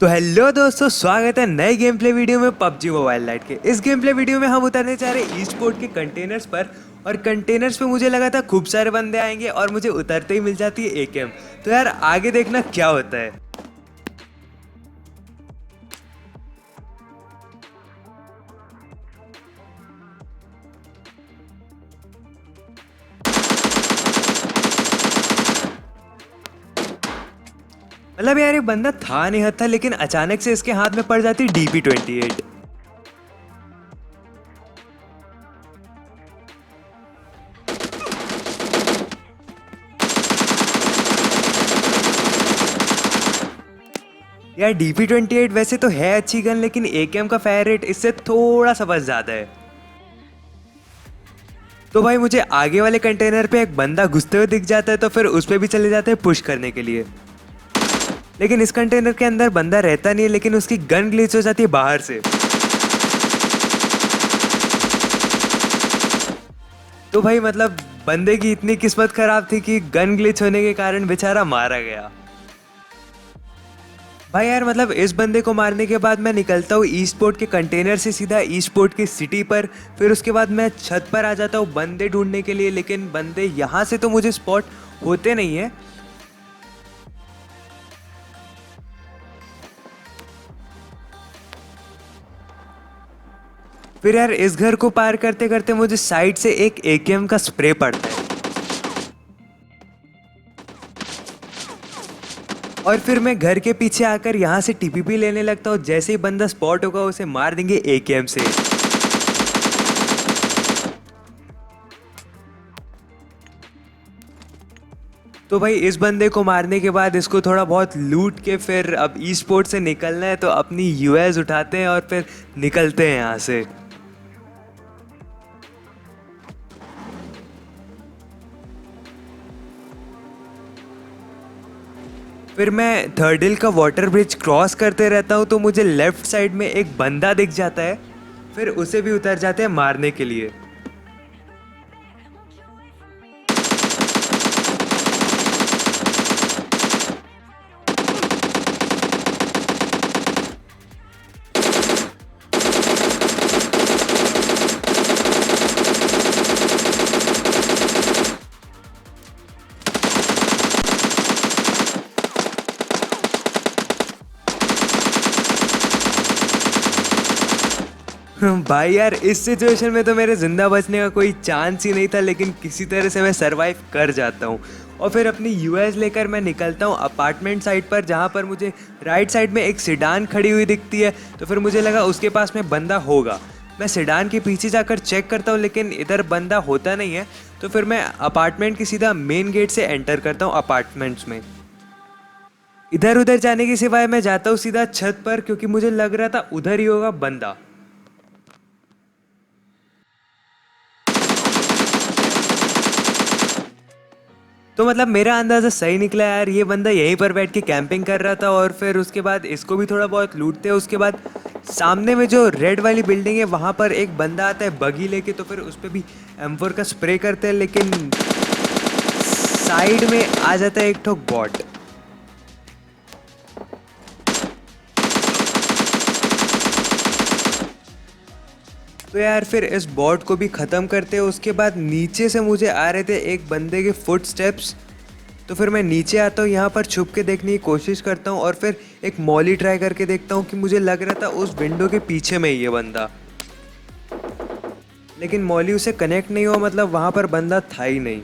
तो हेलो दोस्तों, स्वागत है नए गेम प्ले वीडियो में पबजी मोबाइल लाइट के। इस गेम प्ले वीडियो में हम उतरने चाह रहे ई स्पोर्ट के कंटेनर्स पर। और कंटेनर्स पे मुझे लगा था खूब सारे बंदे आएंगे और मुझे उतरते ही मिल जाती है एकेएम। तो यार आगे देखना क्या होता है। मतलब यार ये बंदा था नहीं हद था, लेकिन अचानक से इसके हाथ में पड़ जाती DP28। यार DP28 वैसे तो है अच्छी गन, लेकिन एकेएम का फायर रेट इससे थोड़ा सा बस ज्यादा है। तो भाई मुझे आगे वाले कंटेनर पे एक बंदा घुसते हुए दिख जाता है, तो फिर उस पे भी चले जाते हैं पुश करने के लिए। लेकिन इस कंटेनर के अंदर बंदा रहता नहीं है, लेकिन उसकी गन ग्लिच हो जाती है बाहर से। तो भाई मतलब बंदे की इतनी किस्मत खराब थी कि गन ग्लिच होने के कारण बेचारा मारा गया। भाई यार मतलब इस बंदे को मारने के बाद मैं निकलता हूँ ई स्पोर्ट के कंटेनर से सीधा ई स्पोर्ट की सिटी पर। फिर उसके बाद मैं छत पर आ जाता हूँ बंदे ढूंढने के लिए, लेकिन बंदे यहाँ से तो मुझे स्पॉट होते नहीं है। फिर यार इस घर को पार करते करते मुझे साइड से एक एकेएम का स्प्रे पड़ता है। और फिर मैं घर के पीछे आकर यहाँ से टीपीपी लेने लगता हूँ। जैसे ही बंदा स्पॉट होगा उसे मार देंगे एकेएम से। तो भाई इस बंदे को मारने के बाद इसको थोड़ा बहुत लूट के फिर अब ई स्पोर्ट से निकलना है, तो अपनी यूएस उठाते हैं और फिर निकलते हैं यहाँ से। फिर मैं थर्ड हिल का वाटर ब्रिज क्रॉस करते रहता हूँ, तो मुझे लेफ्ट साइड में एक बंदा दिख जाता है। फिर उसे भी उतर जाते हैं मारने के लिए। भाई यार इस सिचुएशन में तो मेरे जिंदा बचने का कोई चांस ही नहीं था, लेकिन किसी तरह से मैं सरवाइव कर जाता हूँ। और फिर अपनी यूएस लेकर मैं निकलता हूँ अपार्टमेंट साइड पर, जहाँ पर मुझे राइट साइड में एक सिडान खड़ी हुई दिखती है। तो फिर मुझे लगा उसके पास में बंदा होगा। मैं सिडान के पीछे जाकर चेक करता हूँ, लेकिन इधर बंदा होता नहीं है। तो फिर मैं अपार्टमेंट के सीधा मेन गेट से एंटर करता हूँ अपार्टमेंट्स में। इधर उधर जाने के सिवाय मैं जाता हूँ सीधा छत पर, क्योंकि मुझे लग रहा था उधर ही होगा बंदा। तो मतलब मेरा अंदाज़ा सही निकला यार, ये बंदा यहीं पर बैठ के कैंपिंग कर रहा था। और फिर उसके बाद इसको भी थोड़ा बहुत लूटते हैं। उसके बाद सामने में जो रेड वाली बिल्डिंग है वहाँ पर एक बंदा आता है बगी लेके, तो फिर उस पर भी M4 का स्प्रे करते हैं, लेकिन साइड में आ जाता है एक ठोक बॉट। तो यार फिर इस बॉट को भी ख़त्म करते हैं। उसके बाद नीचे से मुझे आ रहे थे एक बंदे के फुट स्टेप्स। तो फिर मैं नीचे आता हूँ, यहाँ पर छुप के देखने की कोशिश करता हूँ और फिर एक मॉली ट्राई करके देखता हूँ कि मुझे लग रहा था उस विंडो के पीछे में ही ये बंदा, लेकिन मॉली उसे कनेक्ट नहीं हुआ, मतलब वहाँ पर बंदा था ही नहीं।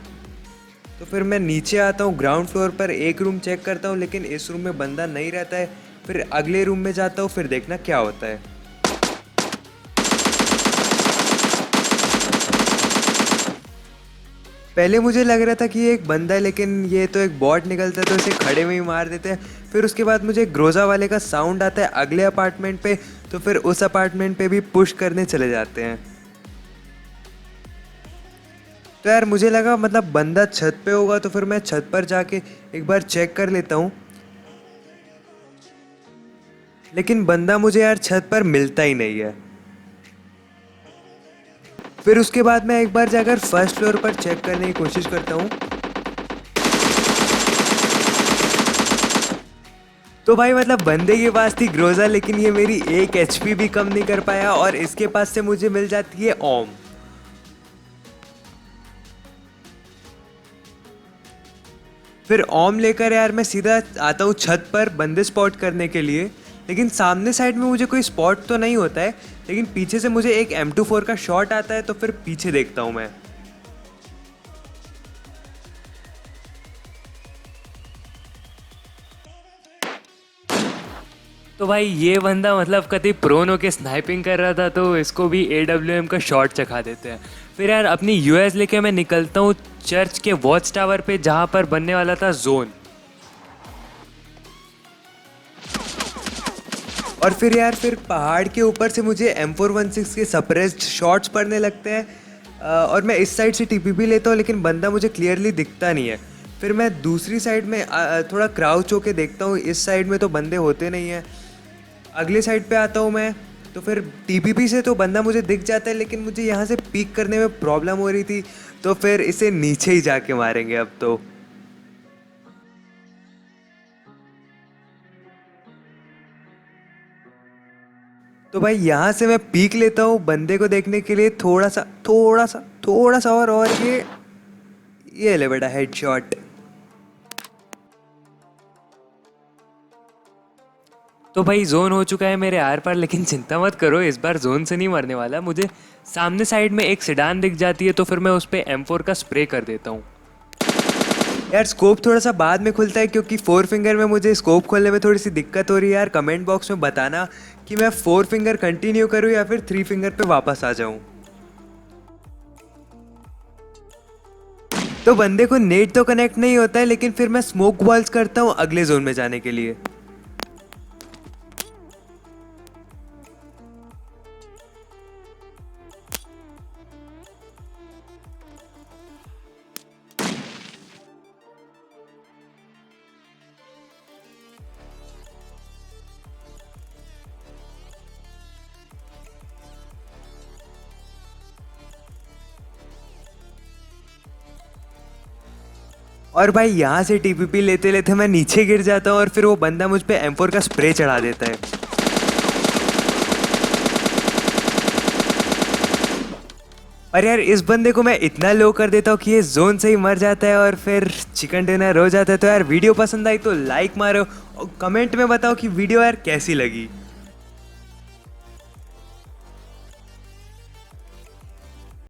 तो फिर मैं नीचे आता हूँ ग्राउंड फ्लोर पर, एक रूम चेक करता हूँ, लेकिन इस रूम में बंदा नहीं रहता है। फिर अगले रूम में जाता हूँ, फिर देखना क्या होता है। पहले मुझे लग रहा था कि ये एक बंदा है, लेकिन ये तो एक बॉट निकलता है, तो इसे खड़े में ही मार देते हैं। फिर उसके बाद मुझे ग्रोजा वाले का साउंड आता है अगले अपार्टमेंट पे, तो फिर उस अपार्टमेंट पे भी पुश करने चले जाते हैं। तो यार मुझे लगा मतलब बंदा छत पे होगा, तो फिर मैं छत पर जाके एक बार चेक कर लेता हूँ, लेकिन बंदा मुझे यार छत पर मिलता ही नहीं है। फिर उसके बाद मैं एक बार जाकर फर्स्ट फ्लोर पर चेक करने की कोशिश करता हूँ। तो भाई मतलब बंदे के पास थी ग्रोजा, लेकिन ये मेरी 1 HP भी कम नहीं कर पाया, और इसके पास से मुझे मिल जाती है ओम। फिर ओम लेकर यार मैं सीधा आता हूँ छत पर बंदे स्पॉट करने के लिए। लेकिन सामने साइड में मुझे कोई स्पॉट तो नहीं होता है, लेकिन पीछे से मुझे एक M24 का शॉट आता है, तो फिर पीछे देखता हूँ मैं। तो भाई ये बंदा मतलब कभी प्रोन होके स्नाइपिंग कर रहा था, तो इसको भी AWM का शॉट चखा देते हैं। फिर यार अपनी US लेके मैं निकलता हूँ चर्च के वॉच टावर पे, जहाँ पर बनने वाला था जोन। और फिर यार फिर पहाड़ के ऊपर से मुझे M416 के सप्रेस्ड शॉट्स पड़ने लगते हैं, और मैं इस साइड से TPP लेता हूँ, लेकिन बंदा मुझे क्लियरली दिखता नहीं है। फिर मैं दूसरी साइड में थोड़ा क्राउच होके देखता हूँ, इस साइड में तो बंदे होते नहीं हैं। अगले साइड पे आता हूँ मैं, तो फिर TPP से तो बंदा मुझे दिख जाता है, लेकिन मुझे यहाँ से पीक करने में प्रॉब्लम हो रही थी, तो फिर इसे नीचे ही जाके मारेंगे अब तो। तो भाई यहाँ से मैं पीक लेता हूँ बंदे को देखने के लिए, थोड़ा सा और ये ले बेटा हेडशॉट। तो भाई जोन हो चुका है मेरे आर पार, लेकिन चिंता मत करो, इस बार जोन से नहीं मरने वाला। मुझे सामने साइड में एक सेडान दिख जाती है, तो फिर मैं उस पर M4 का स्प्रे कर देता हूँ। यार स्कोप थोड़ा सा बाद में खुलता है, क्योंकि 4 फिंगर में मुझे स्कोप खोलने में थोड़ी सी दिक्कत हो रही है। यार कमेंट बॉक्स में बताना कि मैं 4 फिंगर कंटिन्यू करूँ या फिर 3 फिंगर पे वापस आ जाऊँ। तो बंदे को नेट तो कनेक्ट नहीं होता है, लेकिन फिर मैं स्मोक बॉल्स करता हूँ अगले जोन में जाने के लिए। और भाई यहाँ से TPP लेते लेते मैं नीचे गिर जाता हूँ, और फिर वो बंदा मुझ पे M4 का स्प्रे चढ़ा देता है। और यार इस बंदे को मैं इतना लो कर देता हूँ कि ये जोन से ही मर जाता है, और फिर चिकन डिनर हो जाता है। तो यार वीडियो पसंद आई तो लाइक मारो, और कमेंट में बताओ कि वीडियो यार कैसी लगी।